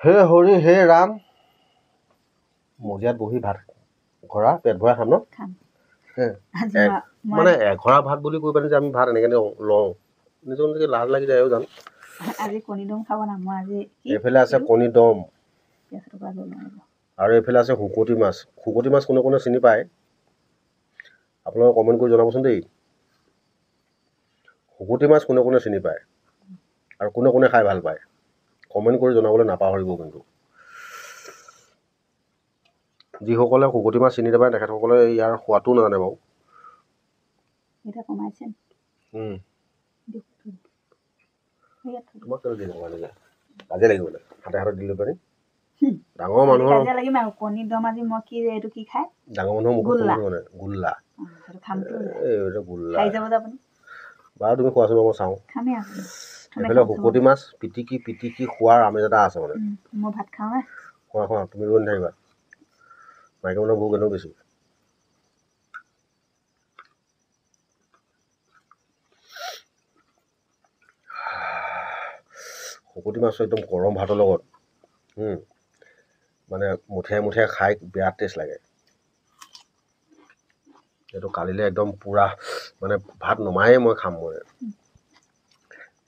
হে হৰি হে ৰাম মজিয়াত বহি ভাত ঘৰা পেট ভৰাই খাম ন মানে এঘৰা ভাত বুলি কৈ পানি যে আমি ভাত এনেকৈ লওঁ নিজৰ নিজকে লাজ লাগি যায় জানো আজি কণী দম খাব না মই আজি এইফালে আছে কণী দম আৰু এইফালে আছে শুকতি মাছ কোনে কোনে চিনি পায় আপোনালোকে কমেণ্ট কৰি জনাবচোন দেই শুকতি মাছ কোনে কোনে চিনি পায় আৰু কোনে কোনে খাই ভাল পায় কমেণ্ট কৰি জনাবলৈ নাপাহৰিব কিন্তু যিসকলে শুকতি মাছ চিনি নাপায় তেখেতসকলে ইয়াৰ সোৱাদটো নাজানে বাৰু তোমাক কেলৈ দিলে কাজিয়া লাগিব হাতে হাতে দিলে পাৰি ডাঙৰ মানুহৰ কণী দম আজি মই কি এইটো কি খাই ডাঙৰ মানুহৰ মুখত মানে গোল্লা বাৰু তুমি খোৱাচোন মই চাওঁ এইফালে শুকতি মাছ পিটিকি খোৱাৰ আমেজ এটা আছে মানে মই ভাত খাওঁ খোৱা তুমি গৈ নাথাকিবা মাইকী মানুহৰ ভোক এনেও বেছি শুকতি মাছটো একদম গৰম ভাতৰ লগত মানে মুঠিয়াই খাই বিৰাট টেষ্ট লাগে এইটো কালিলৈ একদম পুৰা মানে ভাত নমায়েই মই খাম মই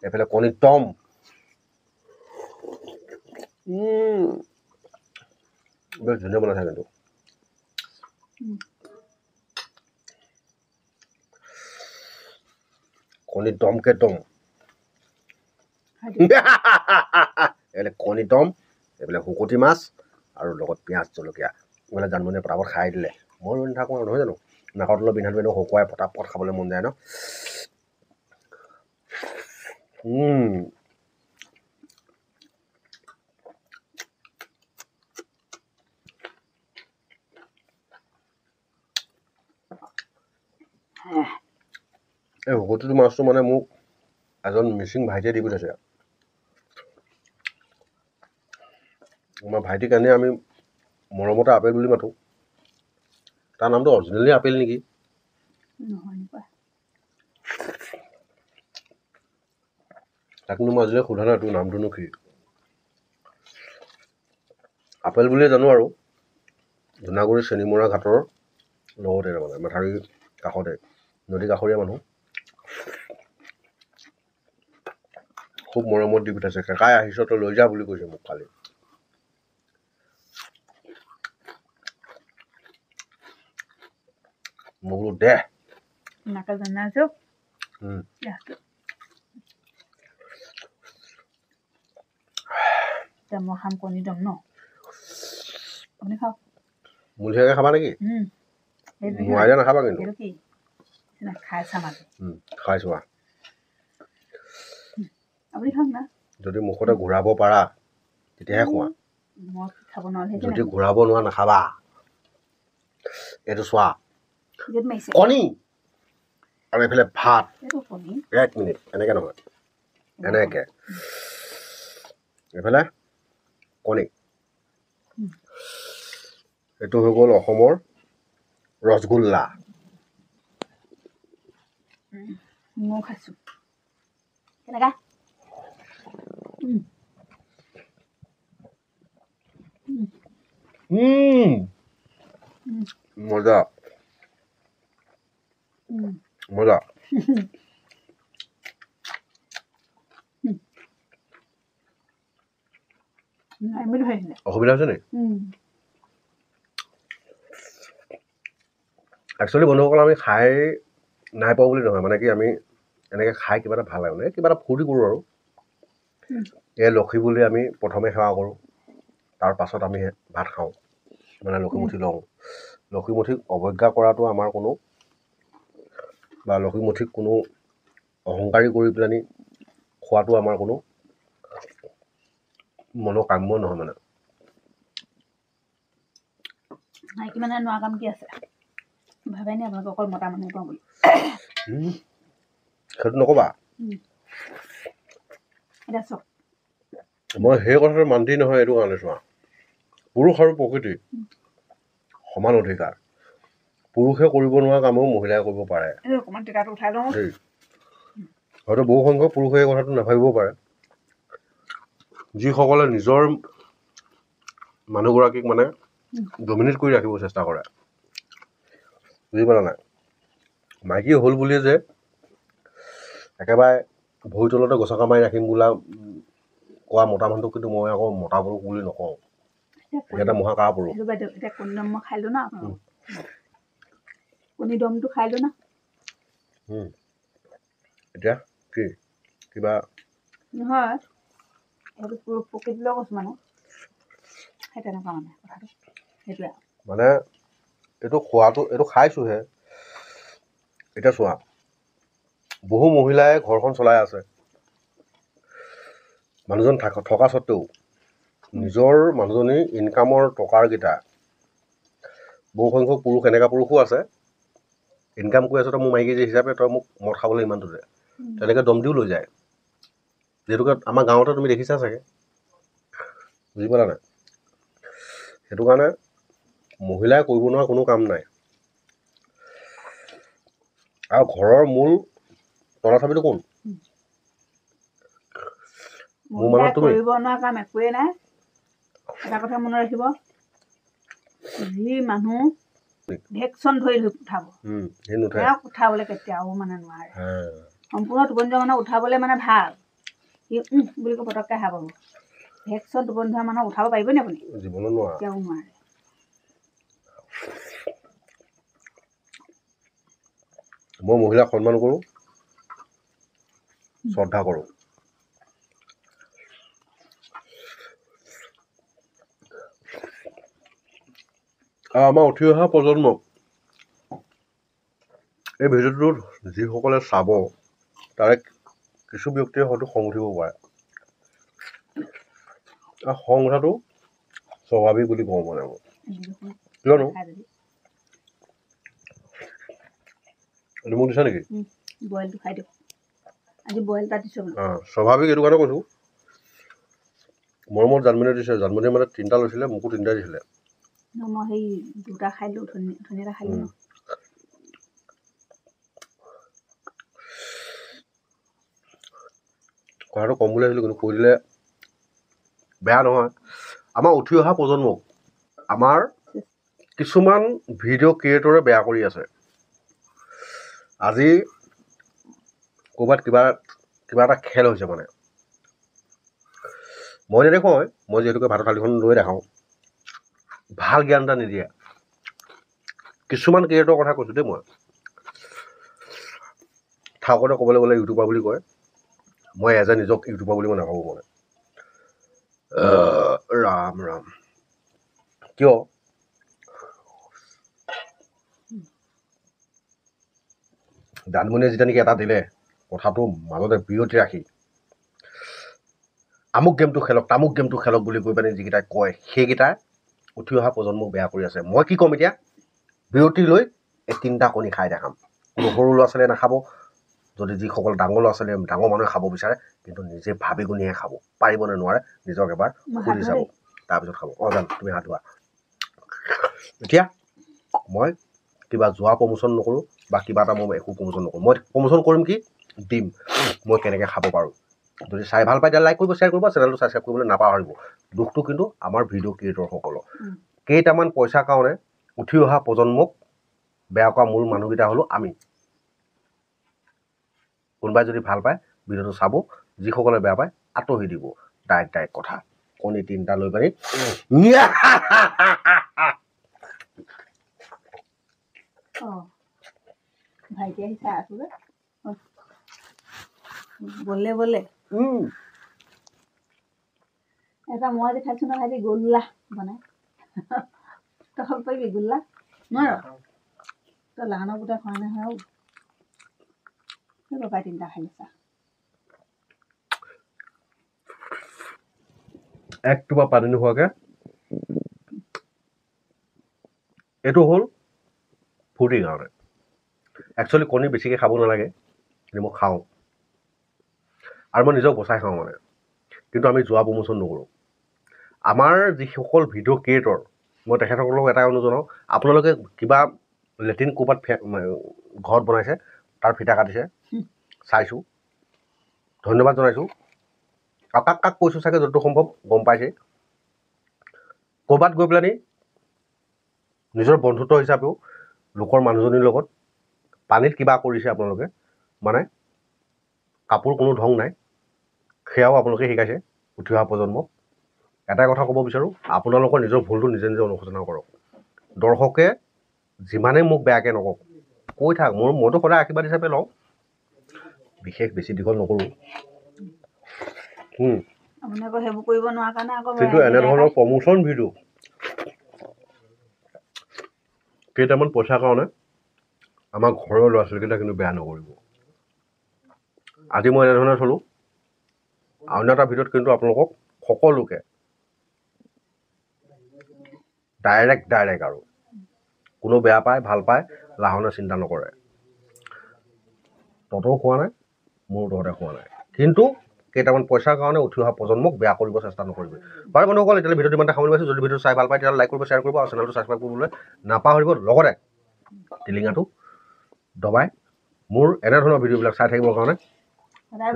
এইফালে কণী দম বেছ ধুনীয়া বনাইছে কিন্তু কণী দমকে দম এইফালে কণী দম এইফালে শুকতি মাছ আৰু লগত পিঁয়াজ জলকীয়া এইফালে জানমনিয়ে পটাপট খাই দিলে মই ৰৈ নাথাকোঁ আৰু নহয় জানো নাকৰ তলত বিন্ধাটো এনেও শুকুৱাই পটাপট খাবলৈ মন যায় ন এই শুকতি মাছটো মানে মোক এজন মিচিং ভাইটিয়ে দি পঠিয়াইছে আমাৰ ভাইটিক আনি আমি মৰমতে আপেল বুলি মাতোঁ তাৰ নামটো অৰিজিনেলি আপেল নেকি তাক কিন্তু মই আজিলৈ সোধা নাই তোৰ নামটোনো কি আপেল বুলিয়ে জানো আৰু ধুনাগুৰি চেনিমৰা ঘাটৰ লগতে মানে মাথাউৰি কাষতে নদী কাষৰীয়া মানুহ খুব মৰমত দি পঠাইছে কাকাই আহিছ তই লৈ যা বুলি কৈছে মোক কালি মই বোলো দে মই খাম কণী দম ন আপুনি খাওক মুলহিয়াকৈ খাবা নেকি নোৱাৰিলে নাখাবা কিন্তু খাই চাম আজি খাই চোৱা আপুনি খাওক না যদি মুখতে ঘূৰাব পাৰা তেতিয়াহে খোৱা মই খাব নোৱাৰিলে যদি ঘূৰাব নোৱাৰা নাখাবা এইটো চোৱা কণী আৰু এইফালে ভাত 1 মিনিট এনেকৈ নহয় এনেকৈ এইফালে কণী এইটো হৈ গ'ল অসমৰ ৰসগোল্লা মই খাইছোঁ কেনেকা মজা মজা অসুবিধা হৈছে নেকি একচুৱেলি বন্ধুসকল আমি খাই নাই পোৱা বুলি নহয় মানে কি আমি এনেকৈ খাই কিবা এটা ভাল লাগে মানে কিবা এটা ফূৰ্তি কৰোঁ আৰু এই লক্ষী বুলি আমি প্ৰথমে সেৱা কৰোঁ তাৰ পাছত আমি ভাত খাওঁ মানে লক্ষীমুঠি লওঁ লক্ষীমুঠিক অৱজ্ঞা কৰাটো আমাৰ কোনো বা লক্ষীমুঠিক কোনো অহংকাৰী কৰি পেলানি খোৱাটো আমাৰ কোনো মনোকাম্য নহয় মানে মানে নোৱা কাম কি আছে ভাবে নি আপোনালোকে অকল মতা মানুহ পাওঁ বুলি সেইটো নক'বা এতিয়া চাওক মই সেই কথাটো মান্তি নহয় এইটো কাৰণে চোৱা পুৰুষ আৰু প্ৰকৃতি সমান অধিকাৰ পুৰুষে কৰিব নোৱাৰা কামো মহিলাই কৰিব পাৰে হয়তো বহু সংখ্যক পুৰুষে এই কথাটো নাভাবিব পাৰে যিসকলে নিজৰ মানুহগৰাকীক মানে ডমিনেট কৰি ৰাখিব চেষ্টা কৰে বুজি পালা নাই মাইকী হ'ল বুলিয়ে যে একেবাৰে ভৰি তলতে গছকা মাৰি ৰাখিম বোলা কোৱা মতা মানুহটোক কিন্তু মই আকৌ মতা পুৰুষ বুলি নকওঁ সিহঁতে মহাকাহ পুৰুষ সেইটো বাইদেউ এতিয়া কণী দম মই খাইলোঁ না কণী দমটো খাইলোঁ না এতিয়া কি কিবা নহয় সেইটো পুৰুষ প্ৰকৃতিলৈ কৈছোঁ মানে সেই তেনেকুৱা মানে কথাটো সেইটোৱে মানে এইটো খোৱাটো এইটো খাইছোঁহে এতিয়া চোৱা বহু মহিলাই ঘৰখন চলাই আছে মানুহজন থকা স্বত্বেও নিজৰ মানুহজনী ইনকামৰ টকাৰকেইটা বহু সংখ্যক পুৰুষ এনেকুৱা পুৰুষো আছে ইনকাম কৰি আছ তই মোৰ মাইকী হিচাপে তই মোক মদ খাবলৈ ইমানটো দে তেনেকৈ দম দিও লৈ যায় যিহেতুকে আমাৰ গাঁৱতে তুমি দেখিছা চাগে বুজি পালা নাই সেইটো কাৰণে মহিলাই কৰিব নোৱাৰা কোনো কাম নাই আৰু ঘৰৰ মূল তলা চাবিটো কোন মোৰ মনত তুমি কৰিব নোৱাৰা কাম একোৱেই নাই এটা কথা মনত ৰাখিব যি মানুহ ভেকচন ধৰি উঠাব তেওঁক উঠাবলৈ কেতিয়াও মানে নোৱাৰে সম্পূৰ্ণ টোপনি যোৱা মানুহ উঠাবলৈ মানে ভাল সি বুলি কৈ পটককৈ সাৰ পাব ভেকচন টোপনি ধৰা মানুহক উঠাব পাৰিবনে আপুনি জীৱনত নোৱাৰা কেতিয়াও নোৱাৰে মই মহিলাক সন্মান কৰোঁ শ্ৰদ্ধা কৰোঁ আমাৰ উঠি অহা প্ৰজন্মক এই ভিডিঅ'টোত যিসকলে চাব তাৰে কিছু ব্যক্তিয়ে হয়তো খং উঠিব পাৰে আৰু খং উঠাটো স্বাভাৱিক বুলি কওঁ মানে মই কিয়নো মোক দিছা নেকি বইলটো খাই দিয়ক আজি বইল এটা দিছোঁ স্বাভাৱিক এইটো কাৰণে কৈছোঁ মৰমত জানমণিয়ে দিছে জানমণিয়ে মানে 3টা লৈছিলে মোকো 3টা দিছিলে মই সেই 2টা খাইলোঁ ধুনীয়াকৈ খালোঁ ন কথাটো কম বুলি ভাবিছিলোঁ কিন্তু কৈ দিলে বেয়া নহয় আমাৰ উঠি অহা প্ৰজন্মক আমাৰ কিছুমান ভিডিঅ' ক্ৰিয়েটৰে বেয়া কৰি আছে আজি ক'ৰবাত কিবা এটা খেল হৈছে মানে মই নেদেখোঁ মই যিহেতুকে ভাতৰ থালিখন লৈ দেখাওঁ ভাল জ্ঞান এটা নিদিয়ে কিছুমান ক্ৰিয়েটৰ কথা কৈছোঁ দেই মই ঠাউকতে ক'বলৈ গ'লে ইউটিউবাৰ বুলি কয় মই এজ এ নিজক ইউটিউবাৰ বুলি মই নাভাবোঁ মানে ৰাম ৰাম কিয় জানমণিয়ে যেতিয়া নেকি এটা দিলে কথাটো মাজতে বিৰতি ৰাখি আমুক গেমটো খেলক তামুক গেমটো খেলক বুলি কৈ পেলাই যিকেইটাই কয় সেইকেইটাই উঠি অহা প্ৰজন্মক বেয়া কৰি আছে মই কি ক'ম এতিয়া বিৰতি লৈ এই 3টা কণী খাই দেখাম কোনো সৰু ল'ৰা ছোৱালীয়ে নাখাব যদি যিসকল ডাঙৰ ল'ৰা ছোৱালীয়ে ডাঙৰ মানুহে খাব বিচাৰে কিন্তু নিজে ভাবি গুণিহে খাব পাৰিবনে নোৱাৰে নিজক এবাৰ সুধি চাব তাৰপিছত খাব জান তুমি হাত ধোৱা এতিয়া মই কিবা যোৱা প্ৰমোশ্যন নকৰোঁ বা কিবা এটা মই একো প্ৰমোশ্যন নকৰোঁ মই প্ৰমোশ্যন কৰিম কি দিম মই কেনেকৈ খাব পাৰোঁ যদি চাই ভাল পাই তেতিয়া লাইক কৰিব শ্বেয়াৰ কৰিব চেনেলটো ছাবস্ক্ৰাইব কৰিবলৈ নাপাহৰিব দুখটো কিন্তু আমাৰ ভিডিঅ' ক্ৰিয়েটৰসকলৰ কেইটামান পইচাৰ কাৰণে উঠি অহা প্ৰজন্মক বেয়া কৰা মূল মানুহকেইটা হ'লোঁ আমি কোনোবাই যদি ভাল পায় ভিডিঅ'টো চাব যিসকলে বেয়া পায় আঁতৰি দিব ডাইৰেক্ট কথা কণী 3টা লৈ পানি ভাইটি আহি চাই আছোঁ যে বলে বলে এটা মই যে খাইছোঁ ন ভাইটি গোল্লা বনাই তই খাব পাৰিবি গোল্লা নোৱাৰ তই লাহানৰ গোটা খোৱা নাই হয় আৰু পাপাই 3টা খাই লৈছা এক টোপা পানী নোখোৱাকৈ এইটো হ'ল ফূৰ্তিৰ কাৰণে একচুৱেলি কণী বেছিকৈ খাব নালাগে কিন্তু মই খাওঁ আৰু মই নিজক বচাই খাওঁ মানে কিন্তু আমি যোৱা প্ৰমোশ্যন নকৰোঁ আমাৰ যিসকল ভিডিঅ' ক্ৰিয়েটৰ মই তেখেতসকলক এটা অনুৰোধ জনাওঁ আপোনালোকে কিবা লেট্ৰিন ক'ৰবাত ঘৰত বনাইছে তাৰ ফিটা কাটিছে চাইছোঁ ধন্যবাদ জনাইছোঁ কাক কৈছোঁ চাগে য'তটো সম্ভৱ গম পাইছে ক'ৰবাত গৈ পেলানি নিজৰ বন্ধুত্ব হিচাপেও লোকৰ মানুহজনীৰ লগত পানীত কিবা কৰিছে আপোনালোকে, মানে কাপোৰ কোনো ধং নাই, সেয়াও আপোনালোকে শিকাইছে উঠি অহা প্ৰজন্মক। এটাই কথা ক'ব বিচাৰোঁ, আপোনালোকৰ নিজৰ ভুলটো নিজে নিজে অনুশোচনা কৰক। দৰ্শকে যিমানেই মোক বেয়াকৈ নকওক, কৈ থাক, মইতো সদায় আশীৰ্বাদ হিচাপে লওঁ, বিশেষ বেছি দীঘল নকৰোঁ। আপুনি আকৌ সেইবোৰ কৰিব নোৱাৰা কাৰণে আকৌ কিন্তু এনেধৰণৰ প্ৰমোচন ভিডিঅ' কেইটামান পইচাৰ কাৰণে আমাৰ ঘৰৰ ল'ৰা ছোৱালীকেইটা কিন্তু বেয়া নকৰিব। আজি মই এনেধৰণে চলোঁ, অন্য এটা ভিডিঅ'ত কিন্তু আপোনালোকক সকলোকে ডাইৰেক্ট আৰু কোনো বেয়া পায় ভাল পায় লাহনে চিন্তা নকৰে। তহঁতেও খোৱা নাই, মোৰ তহঁতে খোৱা নাই, কিন্তু কেইটামান পইচাৰ কাৰণে উঠি অহা প্ৰজন্মক বেয়া কৰিব চেষ্টা নকৰিব। বাৰু বন্ধুসকল, এতিয়ালৈ ভিডিঅ'টো ইমানতে সামৰি পাইছোঁ। যদি ভিডিঅ'টো চাই ভাল পায় তেতিয়াহ'লে লাইক কৰিব, শ্বেয়াৰ কৰিব আৰু চেনেলটো ছাবস্ক্ৰাইব কৰিবলৈ নাপাহৰিব। লগতে টিলিঙাটো দবাই মোৰ এনেধৰণৰ ভিডিঅ'বিলাক চাই থাকিবৰ কাৰণে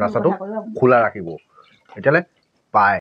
ৰাস্তাটো খোলা ৰাখিব। এতিয়ালৈ বাই।